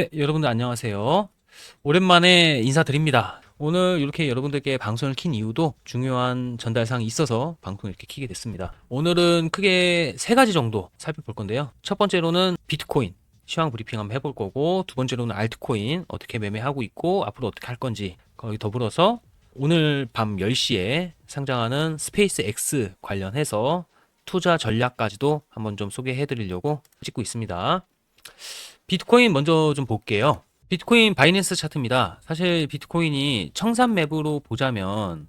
네, 여러분들 안녕하세요. 오랜만에 인사드립니다. 오늘 이렇게 여러분들께 방송을 킨 이유도 중요한 전달사항이 있어서 방송을 이렇게 키게 됐습니다. 오늘은 크게 세 가지 정도 살펴볼 건데요. 첫 번째로는 비트코인 시황 브리핑 한번 해볼 거고, 두 번째로는 알트코인 어떻게 매매하고 있고 앞으로 어떻게 할 건지, 거기 더불어서 오늘 밤 10시에 상장하는 스페이스 X 관련해서 투자 전략까지도 한번 좀 소개해 드리려고 찍고 있습니다. 비트코인 먼저 좀 볼게요. 비트코인 바이낸스 차트입니다. 사실 비트코인이 청산 매부로 보자면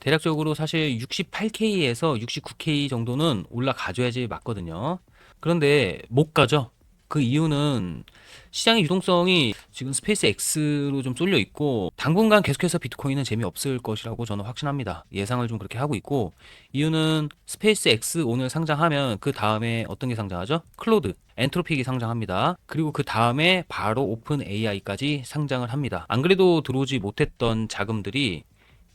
대략적으로 사실 68K에서 69K 정도는 올라가줘야지 맞거든요. 그런데 못 가죠. 그 이유는 시장의 유동성이 지금 스페이스 X로 좀 쏠려 있고, 당분간 계속해서 비트코인은 재미없을 것이라고 저는 확신합니다. 예상을 좀 그렇게 하고 있고, 이유는 스페이스 X 오늘 상장하면 그 다음에 어떤 게 상장하죠? 클로드, 엔트로픽이 상장합니다. 그리고 그 다음에 바로 오픈 AI까지 상장을 합니다. 안 그래도 들어오지 못했던 자금들이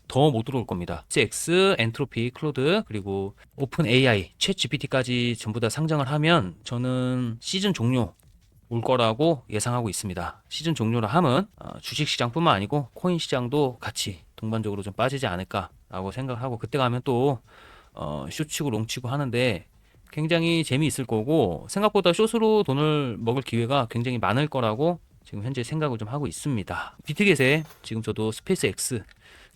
더 못 들어올 겁니다. CX, 엔트로피, 클로드, 그리고 오픈 AI, 챗 GPT까지 전부 다 상장을 하면 저는 시즌 종료 올 거라고 예상하고 있습니다. 시즌 종료를 하면 주식 시장뿐만 아니고 코인 시장도 같이 동반적으로 좀 빠지지 않을까라고 생각하고, 그때 가면 또 숏치고 롱치고 하는데 굉장히 재미있을 거고, 생각보다 숏으로 돈을 먹을 기회가 굉장히 많을 거라고 지금 현재 생각을 좀 하고 있습니다. 비트겟에 지금 저도 스페이스 X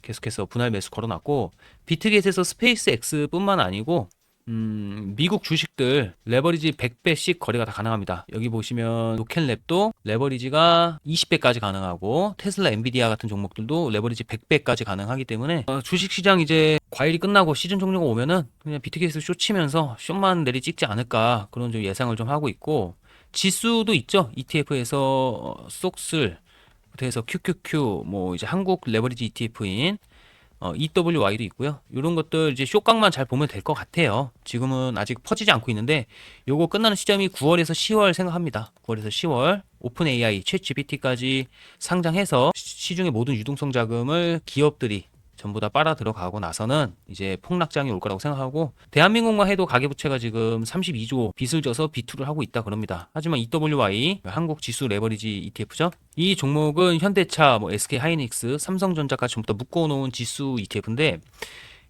계속해서 분할 매수 걸어놨고, 비트겟에서 스페이스 X뿐만 아니고 미국 주식들 레버리지 100배씩 거래가 다 가능합니다. 여기 보시면 로켓랩도 레버리지가 20배까지 가능하고, 테슬라, 엔비디아 같은 종목들도 레버리지 100배까지 가능하기 때문에 주식시장 이제 과일이 끝나고 시즌 종료가 오면은 그냥 비트겟에서 숏 치면서 숏만 내리 찍지 않을까, 그런 좀 예상을 좀 하고 있고, 지수도 있죠. ETF에서 쏙슬 부터 해서 QQQ, 뭐 이제 한국 레버리지 ETF인 EWY도 있고요. 이런 것들 이제 쇼각만 잘 보면 될 것 같아요. 지금은 아직 퍼지지 않고 있는데, 요거 끝나는 시점이 9월에서 10월 생각합니다. 9월에서 10월 오픈 AI, 챗 GPT까지 상장해서 시중의 모든 유동성 자금을 기업들이 전부 다 빨아 들어가고 나서는 이제 폭락장이 올 거라고 생각하고, 대한민국만 해도 가계부채가 지금 32조 빚을 져서 비투를 하고 있다 그럽니다. 하지만 EWY, 한국 지수 레버리지 ETF죠. 이 종목은 현대차, 뭐 SK 하이닉스, 삼성전자까지 전부 다 묶어놓은 지수 ETF인데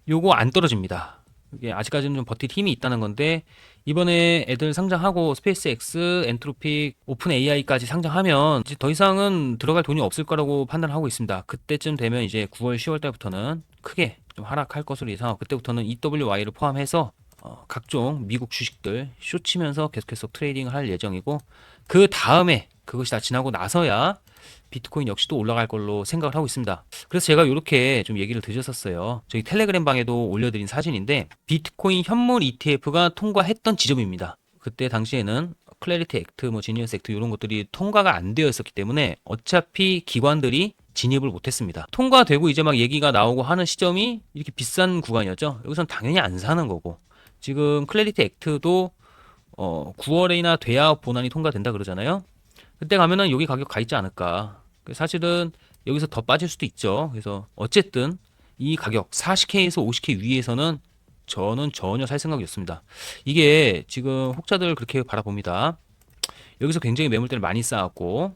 요거 안 떨어집니다. 이게 아직까지는 좀 버틸 힘이 있다는 건데, 이번에 애들 상장하고 스페이스 X, 엔트로픽, 오픈 AI까지 상장하면 이제 더 이상은 들어갈 돈이 없을 거라고 판단하고 있습니다. 그때쯤 되면 이제 9월, 10월 달부터는 크게 좀 하락할 것으로 예상하고, 그때부터는 EWY를 포함해서 각종 미국 주식들 숏치면서 계속해서 트레이딩을 할 예정이고, 그 다음에 그것이 다 지나고 나서야 비트코인 역시도 올라갈 걸로 생각을 하고 있습니다. 그래서 제가 이렇게 좀 얘기를 드렸었어요. 저희 텔레그램 방에도 올려드린 사진인데, 비트코인 현물 ETF가 통과했던 지점입니다. 그때 당시에는 클래리티 액트, 뭐 지니어스 액트 이런 것들이 통과가 안 되어 있었기 때문에 어차피 기관들이 진입을 못했습니다. 통과되고 이제 막 얘기가 나오고 하는 시점이 이렇게 비싼 구간이었죠. 여기선 당연히 안 사는 거고, 지금 클래리티 액트도 9월이나 돼야 본안이 통과된다 그러잖아요. 그때 가면은 여기 가격 가 있지 않을까. 사실은 여기서 더 빠질 수도 있죠. 그래서 어쨌든 이 가격 40K에서 50K 위에서는 저는 전혀 살 생각이 없습니다. 이게 지금 혹자들 그렇게 바라봅니다. 여기서 굉장히 매물대를 많이 쌓았고,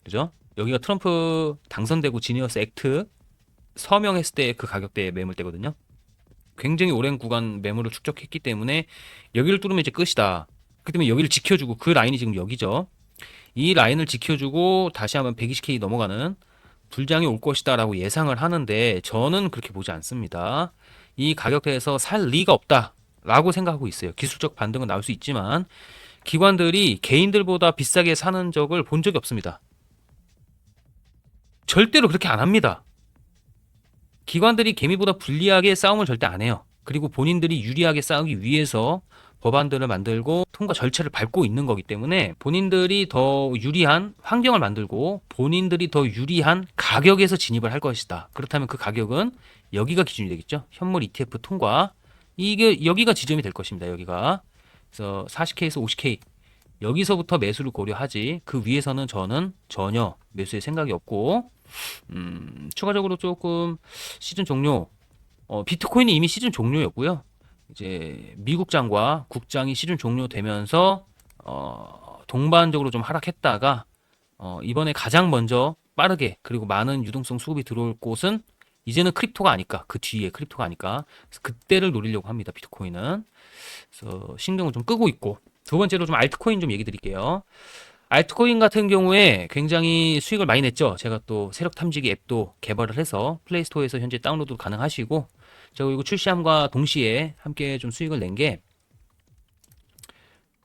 그죠? 여기가 트럼프 당선되고 지니어스 액트 서명했을 때 그 가격대의 매물대거든요. 굉장히 오랜 구간 매물을 축적했기 때문에 여기를 뚫으면 이제 끝이다. 그렇기 때문에 여기를 지켜주고, 그 라인이 지금 여기죠. 이 라인을 지켜주고 다시 한번 120K 넘어가는 불장이 올 것이다 라고 예상을 하는데, 저는 그렇게 보지 않습니다. 이 가격대에서 살 리가 없다 라고 생각하고 있어요. 기술적 반등은 나올 수 있지만 기관들이 개인들보다 비싸게 사는 적을 본 적이 없습니다. 절대로 그렇게 안 합니다. 기관들이 개미보다 불리하게 싸움을 절대 안 해요. 그리고 본인들이 유리하게 싸우기 위해서 법안들을 만들고 통과 절차를 밟고 있는 거기 때문에, 본인들이 더 유리한 환경을 만들고 본인들이 더 유리한 가격에서 진입을 할 것이다. 그렇다면 그 가격은 여기가 기준이 되겠죠. 현물 ETF 통과. 이게 여기가 지점이 될 것입니다. 여기가. 그래서 40K에서 50K 여기서부터 매수를 고려하지, 그 위에서는 저는 전혀 매수의 생각이 없고, 추가적으로 조금 시즌 종료, 비트코인이 이미 시즌 종료였고요. 이제 미국장과 국장이 시즌 종료되면서 동반적으로 좀 하락했다가 이번에 가장 먼저 빠르게 그리고 많은 유동성 수급이 들어올 곳은 이제는 크립토가 아닐까. 그 뒤에 크립토가 아닐까. 그래서 그때를 노리려고 합니다. 비트코인은. 그래서 신경을 좀 끄고 있고. 두 번째로 좀 알트코인 좀 얘기 드릴게요. 알트코인 같은 경우에 굉장히 수익을 많이 냈죠. 제가 또 세력 탐지기 앱도 개발을 해서 플레이스토어에서 현재 다운로드 가능하시고, 제가 이거 출시함과 동시에 함께 좀 수익을 낸 게,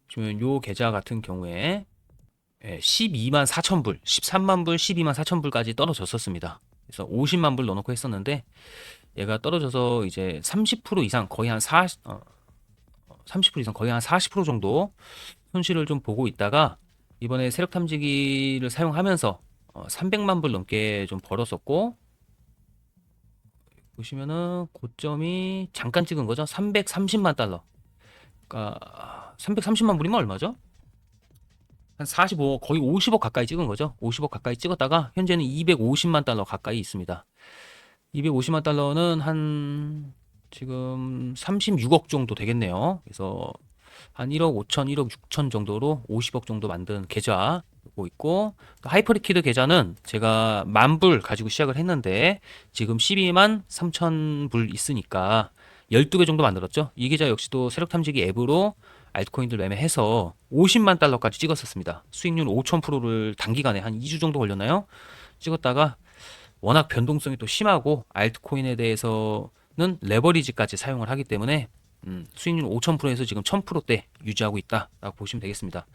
보시면 요 계좌 같은 경우에 12만 4천 불, 13만 불, 12만 4천 불까지 떨어졌었습니다. 그래서 50만 불 넣어놓고 했었는데, 얘가 떨어져서 이제 30% 이상 거의 한 30% 이상 거의 한 40% 정도 손실을 좀 보고 있다가 이번에 세력 탐지기를 사용하면서 300만 불 넘게 좀 벌었었고, 보시면은 고점이 잠깐 찍은 거죠. 330만 달러. 그러니까 330만 불이면 얼마죠? 한 45억, 거의 50억 가까이 찍은 거죠. 50억 가까이 찍었다가 현재는 250만 달러 가까이 있습니다. 250만 달러는 한 지금 36억 정도 되겠네요. 그래서 한 1억 5천, 1억 6천 정도로 50억 정도 만든 계좌고 있고, 또 하이퍼리퀴드 계좌는 제가 10,000불 가지고 시작을 했는데 지금 12만 3천 불 있으니까 12개 정도 만들었죠. 이 계좌 역시도 세력 탐지기 앱으로 알트코인들 매매해서 50만 달러까지 찍었었습니다. 수익률 5,000%를 단기간에 한 2주 정도 걸렸나요? 찍었다가 워낙 변동성이 또 심하고 알트코인에 대해서는 레버리지까지 사용을 하기 때문에 수익률 5,000%에서 지금 1,000%대 유지하고 있다라고 보시면 되겠습니다.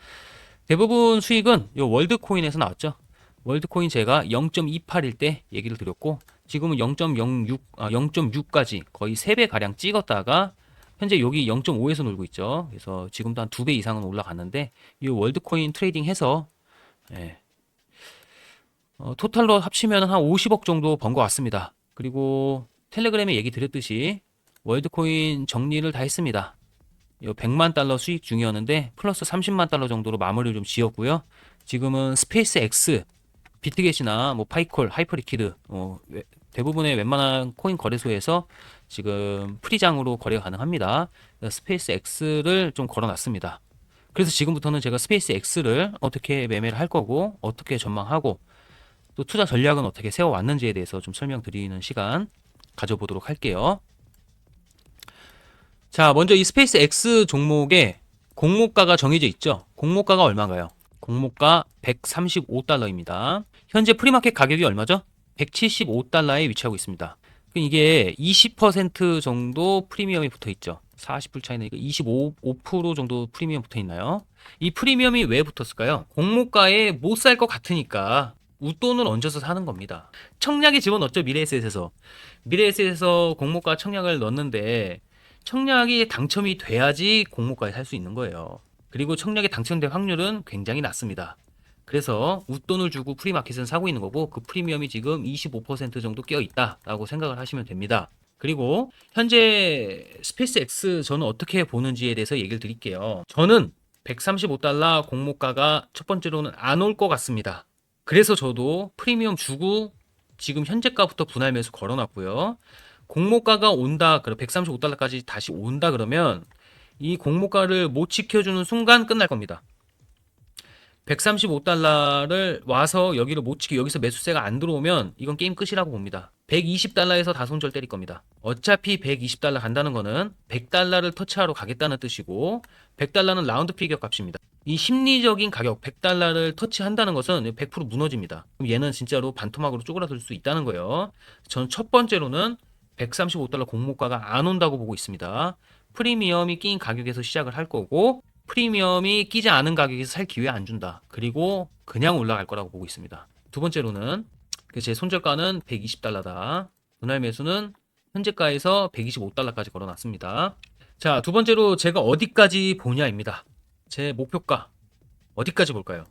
대부분 수익은 요 월드코인에서 나왔죠. 월드코인 제가 0.28일 때 얘기를 드렸고 지금은 0.6까지 거의 3배 가량 찍었다가 현재 여기 0.5에서 놀고 있죠. 그래서 지금도 한 2배 이상은 올라갔는데 이 월드코인 트레이딩 해서 토탈로 합치면 한 50억 정도 번 것 같습니다. 그리고 텔레그램에 얘기 드렸듯이 월드코인 정리를 다 했습니다. 요 100만 달러 수익 중이었는데 플러스 30만 달러 정도로 마무리를 좀 지었고요. 지금은 스페이스 X, 비트겟이나 뭐 파이콜, 하이퍼리퀴드 대부분의 웬만한 코인 거래소에서 지금 프리장으로 거래가 가능합니다. 스페이스 X를 좀 걸어놨습니다. 그래서 지금부터는 제가 스페이스 X를 어떻게 매매를 할 거고 어떻게 전망하고 또 투자 전략은 어떻게 세워왔는지에 대해서 좀 설명드리는 시간 가져보도록 할게요. 자, 먼저 이 스페이스 X 종목에 공모가가 정해져 있죠. 공모가가 얼마인가요? 공모가 135달러입니다. 현재 프리마켓 가격이 얼마죠? 175달러에 위치하고 있습니다. 이게 20% 정도 프리미엄이 붙어 있죠. 40불 차이니까 25% 정도 프리미엄 붙어 있나요? 이 프리미엄이 왜 붙었을까요? 공모가에 못 살 것 같으니까 웃돈을 얹어서 사는 겁니다. 청약에 집어넣었죠. 미래에셋에서. 미래에셋에서 공모가 청약을 넣었는데 청약이 당첨이 돼야지 공모가에 살 수 있는 거예요. 그리고 청약에 당첨될 확률은 굉장히 낮습니다. 그래서 웃돈을 주고 프리마켓은 사고 있는 거고 그 프리미엄이 지금 25% 정도 껴 있다라고 생각을 하시면 됩니다. 그리고 현재 스페이스 X 저는 어떻게 보는지에 대해서 얘기를 드릴게요. 저는 135달러 공모가가 첫 번째로는 안 올 것 같습니다. 그래서 저도 프리미엄 주고 지금 현재가부터 분할 매수 걸어놨고요. 공모가가 온다, 그럼 135달러까지 다시 온다 그러면 이 공모가를 못 지켜주는 순간 끝날 겁니다. 135달러를 와서 여기를 못 지키고 여기서 매수세가 안 들어오면 이건 게임 끝이라고 봅니다. 120달러에서 다손절 때릴 겁니다. 어차피 120달러 간다는 거는 100달러를 터치하러 가겠다는 뜻이고 100달러는 라운드 피겨 값입니다. 이 심리적인 가격 100달러를 터치한다는 것은 100% 무너집니다. 그럼 얘는 진짜로 반토막으로 쪼그라들 수 있다는 거예요. 전 첫 번째로는 135달러 공모가가 안 온다고 보고 있습니다. 프리미엄이 끼인 가격에서 시작을 할 거고 프리미엄이 끼지 않은 가격에서 살 기회 안 준다. 그리고 그냥 올라갈 거라고 보고 있습니다. 두 번째로는 제 손절가는 120달러다. 분할 매수는 현재가에서 125달러까지 걸어놨습니다. 자, 두 번째로 제가 어디까지 보냐입니다. 제 목표가 어디까지 볼까요?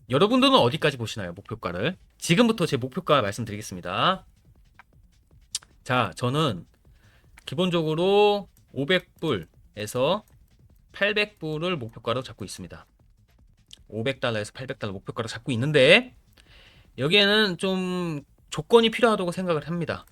여러분들은 어디까지 보시나요? 목표가를. 지금부터 제 목표가 말씀드리겠습니다. 자, 저는 기본적으로 500불에서 800불을 목표가로 잡고 있습니다. 500달러에서 800달러 목표가로 잡고 있는데 여기에는 좀 조건이 필요하다고 생각을 합니다.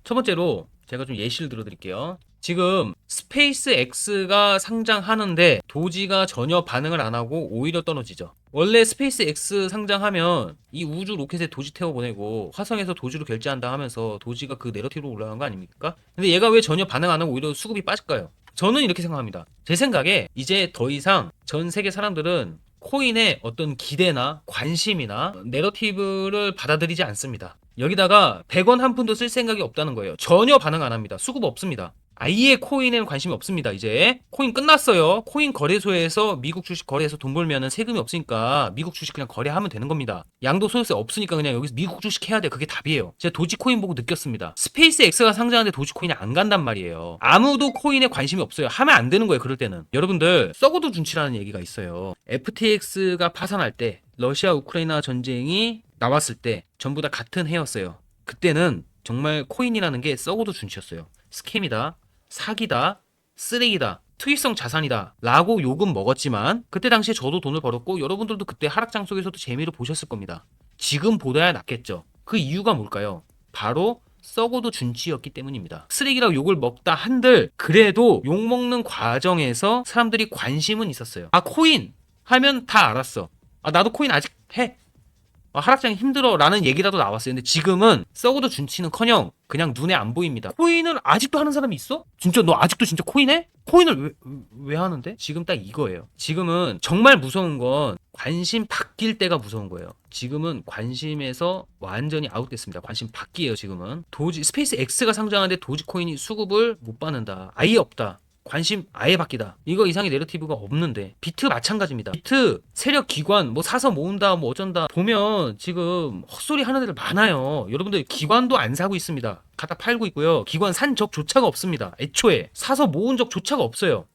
첫 번째로 제가 좀 예시를 들어드릴게요. 지금 스페이스 X가 상장하는데 도지가 전혀 반응을 안 하고 오히려 떨어지죠. 원래 스페이스 X 상장하면 이 우주 로켓에 도지 태워보내고 화성에서 도지로 결제한다 하면서 도지가 그 내러티브로 올라간 거 아닙니까? 근데 얘가 왜 전혀 반응 안 하고 오히려 수급이 빠질까요? 저는 이렇게 생각합니다. 제 생각에 이제 더 이상 전 세계 사람들은 코인의 어떤 기대나 관심이나 내러티브를 받아들이지 않습니다. 여기다가 100원 한 푼도 쓸 생각이 없다는 거예요. 전혀 반응 안 합니다. 수급 없습니다. 아예 코인에는 관심이 없습니다. 이제 코인 끝났어요. 코인 거래소에서 미국 주식 거래해서 돈 벌면은 세금이 없으니까 미국 주식 그냥 거래하면 되는 겁니다. 양도소득세 없으니까 그냥 여기서 미국 주식 해야 돼. 그게 답이에요. 제가 도지코인 보고 느꼈습니다. 스페이스 X가 상장하는데 도지코인이 안 간단 말이에요. 아무도 코인에 관심이 없어요. 하면 안 되는 거예요. 그럴 때는. 여러분들 썩어도 준치라는 얘기가 있어요. FTX가 파산할 때 러시아 우크라이나 전쟁이 나왔을 때 전부 다 같은 해였어요. 그때는 정말 코인이라는 게 썩어도 준치였어요. 스캠이다, 사기다, 쓰레기다, 투기성 자산이다 라고 욕은 먹었지만 그때 당시에 저도 돈을 벌었고 여러분들도 그때 하락장 속에서도 재미를 보셨을 겁니다. 지금보다야 낫겠죠. 그 이유가 뭘까요? 바로 썩어도 준치였기 때문입니다. 쓰레기라고 욕을 먹다 한들 그래도 욕먹는 과정에서 사람들이 관심은 있었어요. 아, 코인 하면 다 알았어. 아, 나도 코인 아직 해. 하락장이 힘들어 라는 얘기라도 나왔어요. 근데 지금은 썩어도 준치는커녕 그냥 눈에 안 보입니다. 코인을 아직도 하는 사람이 있어? 진짜 너 아직도 진짜 코인 해? 코인을 왜 하는데? 지금 딱 이거예요. 지금은 정말 무서운 건 관심 바뀔 때가 무서운 거예요. 지금은 관심에서 완전히 아웃됐습니다. 관심 바뀌에요. 지금은 스페이스 X가 상장하는데 도지코인이 수급을 못 받는다. 아예 없다. 관심 아예 바뀌다. 이거 이상의 내러티브가 없는데 비트 마찬가지입니다. 비트 세력 기관 뭐 사서 모은다 뭐 어쩐다 보면 지금 헛소리 하는 애들 많아요. 여러분들 기관도 안 사고 있습니다. 갖다 팔고 있고요. 기관 산 적조차가 없습니다. 애초에 사서 모은 적조차가 없어요.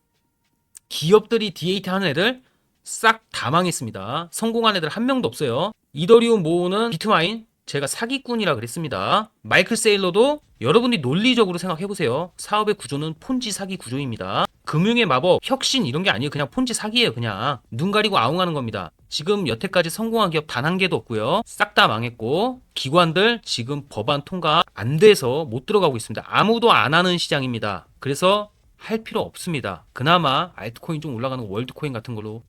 기업들이 DAT 하는 애들 싹 다 망했습니다. 성공한 애들 한 명도 없어요. 이더리움 모으는 비트마인 제가 사기꾼이라 그랬습니다. 마이클 세일러도 여러분이 논리적으로 생각해보세요. 사업의 구조는 폰지 사기 구조입니다. 금융의 마법, 혁신 이런 게 아니에요. 그냥 폰지 사기예요. 그냥 눈 가리고 아웅하는 겁니다. 지금 여태까지 성공한 기업 단 한 개도 없고요. 싹 다 망했고 기관들 지금 법안 통과 안 돼서 못 들어가고 있습니다. 아무도 안 하는 시장입니다. 그래서 할 필요 없습니다. 그나마 알트코인 좀 올라가는 월드코인 같은 걸로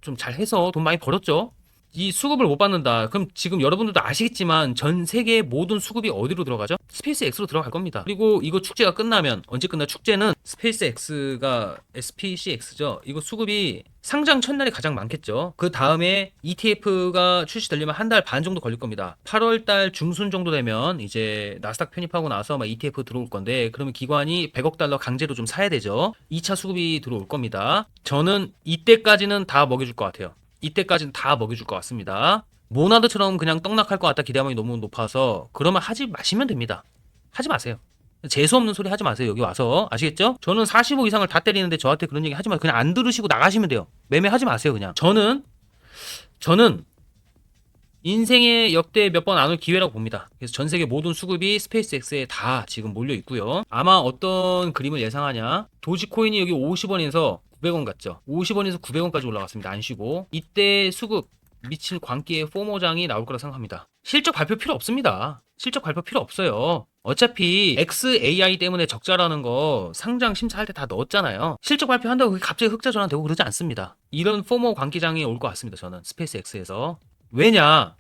좀 잘해서 돈 많이 벌었죠. 이 수급을 못 받는다. 그럼 지금 여러분들도 아시겠지만 전 세계의 모든 수급이 어디로 들어가죠? 스페이스 X로 들어갈 겁니다. 그리고 이거 축제가 끝나면 언제 끝나? 축제는 스페이스 X가 SPCX죠. 이거 수급이 상장 첫날이 가장 많겠죠. 그 다음에 ETF가 출시되려면 한 달 반 정도 걸릴 겁니다. 8월달 중순 정도 되면 이제 나스닥 편입하고 나서 막 ETF 들어올 건데 그러면 기관이 100억 달러 강제로 좀 사야 되죠. 2차 수급이 들어올 겁니다. 저는 이때까지는 다 먹여줄 것 같아요. 이때까지는 다 먹여줄 것 같습니다. 모나드처럼 그냥 떡락할 것 같다 기대감이 너무 높아서 그러면 하지 마시면 됩니다. 하지 마세요. 재수없는 소리 하지 마세요. 여기 와서 아시겠죠? 저는 45 이상을 다 때리는데 저한테 그런 얘기 하지 마세요. 그냥 안 들으시고 나가시면 돼요. 매매하지 마세요. 그냥 저는 인생의 역대 몇 번 안 올 기회라고 봅니다. 그래서 전 세계 모든 수급이 스페이스 X에 다 지금 몰려 있고요. 아마 어떤 그림을 예상하냐? 도지코인이 여기 50원에서 900원 갔죠. 50원에서 900원까지 올라갔습니다. 안 쉬고. 이때 수급 미친 광기의 포모장이 나올 거라 생각합니다. 실적 발표 필요 없습니다. 실적 발표 필요 없어요. 어차피 XAI 때문에 적자라는 거 상장 심사할 때 다 넣었잖아요. 실적 발표한다고 갑자기 흑자 전환되고 그러지 않습니다. 이런 포모 광기장이 올 것 같습니다. 저는 스페이스 X에서. 왜냐?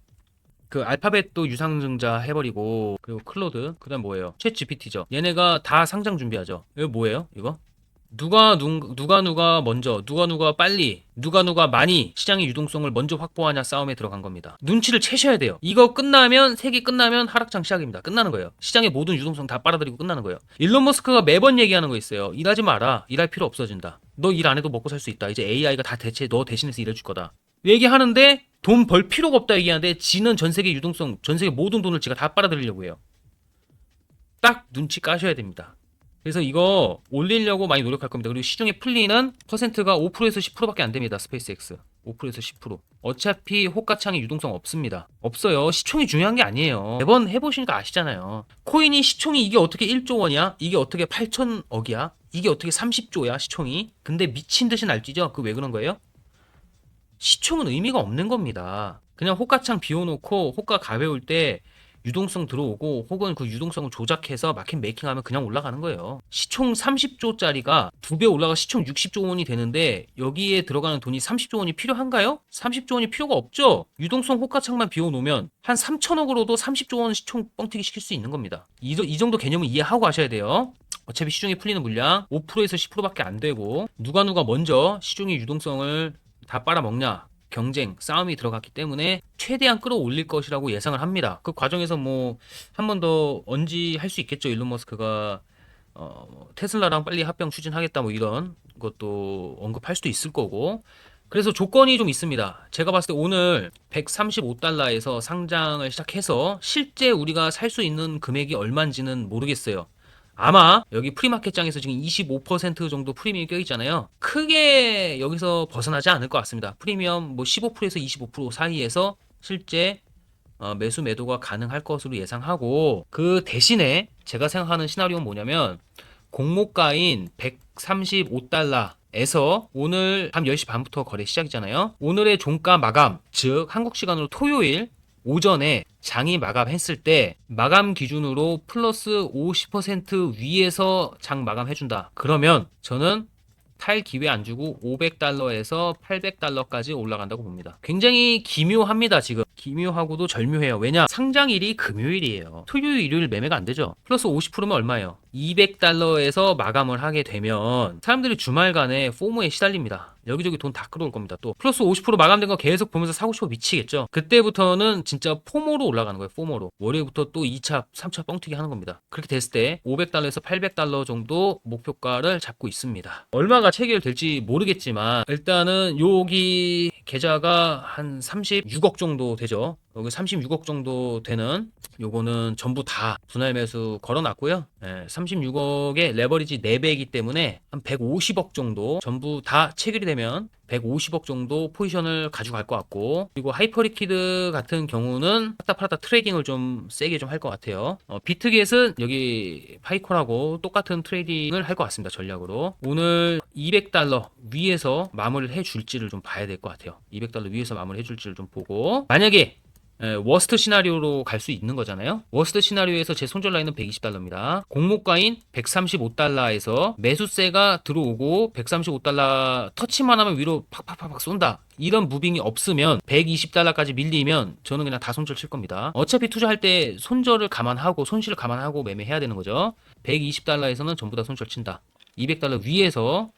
그 알파벳도 유상증자 해버리고 그리고 클로드 그다음 뭐예요? 챗 GPT죠. 얘네가 다 상장 준비하죠. 이거 뭐예요? 이거? 누가 먼저 누가 빨리 누가 많이 시장의 유동성을 먼저 확보하냐 싸움에 들어간 겁니다. 눈치를 채셔야 돼요. 이거 끝나면 세계 끝나면 하락장 시작입니다. 끝나는 거예요. 시장의 모든 유동성 다 빨아들이고 끝나는 거예요. 일론 머스크가 매번 얘기하는 거 있어요. 일하지 마라. 일할 필요 없어진다. 너 일 안 해도 먹고 살 수 있다. 이제 AI가 다 대체 너 대신해서 일해줄 거다. 얘기하는데 돈 벌 필요가 없다 얘기하는데 지는 전 세계 유동성 전 세계 모든 돈을 지가 다 빨아들이려고 해요. 딱 눈치 까셔야 됩니다. 그래서 이거 올리려고 많이 노력할 겁니다. 그리고 시중에 풀리는 퍼센트가 5%에서 10%밖에 안 됩니다. 스페이스 X. 5%에서 10%. 어차피 호가창에 유동성 없습니다. 없어요. 시총이 중요한 게 아니에요. 매번 해보시니까 아시잖아요. 코인이 시총이 이게 어떻게 1조 원이야? 이게 어떻게 8천억이야? 이게 어떻게 30조야 시총이? 근데 미친 듯이 날뛰죠? 그 왜 그런 거예요? 시총은 의미가 없는 겁니다. 그냥 호가창 비워놓고 호가 가벼울 때 유동성 들어오고 혹은 그 유동성을 조작해서 마켓 메이킹하면 그냥 올라가는 거예요. 시총 30조짜리가 2배 올라가 시총 60조 원이 되는데 여기에 들어가는 돈이 30조 원이 필요한가요? 30조 원이 필요가 없죠. 유동성 호가창만 비워놓으면 한 3천억으로도 30조 원 시총 뻥튀기 시킬 수 있는 겁니다. 이 정도 개념을 이해하고 하셔야 돼요. 어차피 시중에 풀리는 물량 5%에서 10%밖에 안 되고 누가 먼저 시중의 유동성을 다 빨아먹냐 경쟁, 싸움이 들어갔기 때문에 최대한 끌어올릴 것이라고 예상을 합니다. 그 과정에서 뭐 한 번 더 언지할 수 있겠죠. 일론 머스크가 테슬라랑 빨리 합병 추진하겠다 뭐 이런 것도 언급할 수도 있을 거고. 그래서 조건이 좀 있습니다. 제가 봤을 때 오늘 135달러에서 상장을 시작해서 실제 우리가 살 수 있는 금액이 얼마인지는 모르겠어요. 아마 여기 프리마켓장에서 지금 25% 정도 프리미엄이 껴있잖아요. 크게 여기서 벗어나지 않을 것 같습니다. 프리미엄 뭐 15%에서 25% 사이에서 실제 매수 매도가 가능할 것으로 예상하고, 그 대신에 제가 생각하는 시나리오는 뭐냐면 공모가인 135달러에서 오늘 밤 10시 반부터 거래 시작이잖아요. 오늘의 종가 마감, 즉 한국 시간으로 토요일 오전에 장이 마감했을 때 마감 기준으로 플러스 50% 위에서 장 마감해준다. 그러면 저는 탈 기회 안 주고 500달러에서 800달러까지 올라간다고 봅니다. 굉장히 기묘합니다. 지금 기묘하고도 절묘해요. 왜냐? 상장일이 금요일이에요. 토요일 일요일 매매가 안 되죠. 플러스 50%면 얼마예요? 200달러에서 마감을 하게 되면 사람들이 주말간에 포모에 시달립니다. 여기저기 돈 다 끌어올 겁니다. 또 플러스 50% 마감된 거 계속 보면서 사고 싶어 미치겠죠. 그때부터는 진짜 포모로 올라가는 거예요. 포모로. 월요일부터 또 2차 3차 뻥튀기 하는 겁니다. 그렇게 됐을 때 500달러에서 800달러 정도 목표가를 잡고 있습니다. 얼마가 체결될지 모르겠지만 일단은 여기 계좌가 한 36억 정도 되죠. 여기 36억 정도 되는 요거는 전부 다 분할 매수 걸어놨고요. 36억의 레버리지 4배이기 때문에 한 150억 정도 전부 다 체결이 되면 150억 정도 포지션을 가져갈 것 같고, 그리고 하이퍼리퀴드 같은 경우는 샀다 팔았다 트레이딩을 좀 세게 좀 할 것 같아요. 비트겟은 여기 파이콘하고 똑같은 트레이딩을 할 것 같습니다. 전략으로 오늘 200달러 위에서 마무리를 해줄지를 좀 봐야 될 것 같아요. 200달러 위에서 마무리 해줄지를 좀 보고, 만약에 워스트 시나리오로 갈 수 있는 거잖아요. 워스트 시나리오에서 제 손절 라인은 120달러입니다. 공모가인 135달러에서 매수세가 들어오고 135달러 터치만 하면 위로 팍팍팍팍 쏜다. 이런 무빙이 없으면 120달러까지 밀리면 저는 그냥 다 손절 칠 겁니다. 어차피 투자할 때 손절을 감안하고 손실을 감안하고 매매해야 되는 거죠. 120달러에서는 전부 다 손절 친다. 200달러 위에서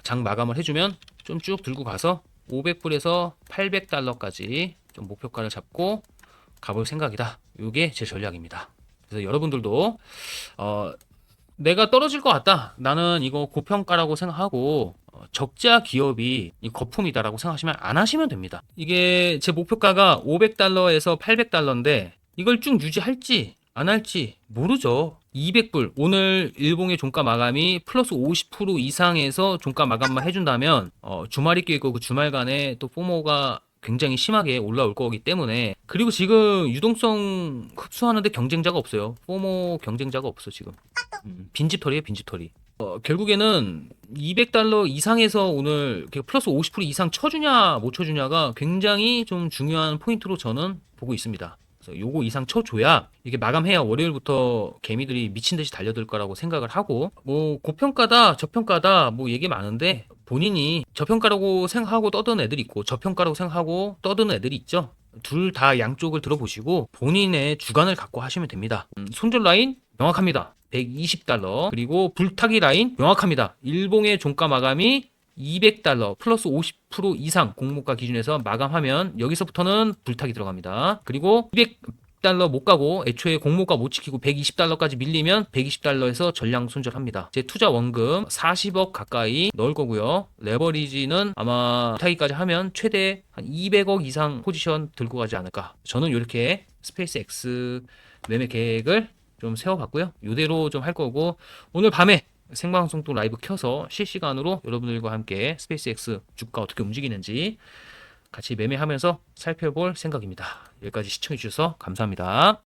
장 마감을 해주면 좀 쭉 들고 가서 500불에서 800달러까지 좀 목표가를 잡고 가볼 생각이다. 이게 제 전략입니다. 그래서 여러분들도 내가 떨어질 것 같다. 나는 이거 고평가라고 생각하고 적자 기업이 거품이다라고 생각하시면 안 하시면 됩니다. 이게 제 목표가가 500달러에서 800달러인데 이걸 쭉 유지할지 안 할지 모르죠. 200불 오늘 일봉의 종가 마감이 플러스 50% 이상에서 종가 마감만 해준다면 주말이 껴있고 그 주말간에 또 포모가 굉장히 심하게 올라올 거기 때문에, 그리고 지금 유동성 흡수하는데 경쟁자가 없어요. 포모 경쟁자가 없어 지금. 빈집털이에요, 빈집털이. 결국에는 200달러 이상에서 오늘 플러스 50% 이상 쳐주냐 못 쳐주냐가 굉장히 좀 중요한 포인트로 저는 보고 있습니다. 그래서 요거 이상 쳐줘야 이게 마감해야 월요일부터 개미들이 미친 듯이 달려들 거라고 생각을 하고, 뭐 고평가다 저평가다 뭐 얘기 많은데 본인이 저평가라고 생각하고 떠드는 애들이 있고 저평가라고 생각하고 떠드는 애들이 있죠. 둘 다 양쪽을 들어보시고 본인의 주관을 갖고 하시면 됩니다. 손절 라인 명확합니다. 120달러. 그리고 불타기 라인 명확합니다. 일봉의 종가 마감이 200달러 플러스 50% 이상 공모가 기준에서 마감하면 여기서부터는 불타기 들어갑니다. 그리고 200달러 못 가고 애초에 공모가 못 지키고 120달러까지 밀리면 120달러에서 전량 손절합니다. 제 투자 원금 40억 가까이 넣을 거고요. 레버리지는 아마 불타기까지 하면 최대 한 200억 이상 포지션 들고 가지 않을까. 저는 이렇게 스페이스 X 매매 계획을 좀 세워봤고요. 이대로 좀 할 거고, 오늘 밤에 생방송 또 라이브 켜서 실시간으로 여러분들과 함께 스페이스X 주가 어떻게 움직이는지 같이 매매하면서 살펴볼 생각입니다. 여기까지 시청해 주셔서 감사합니다.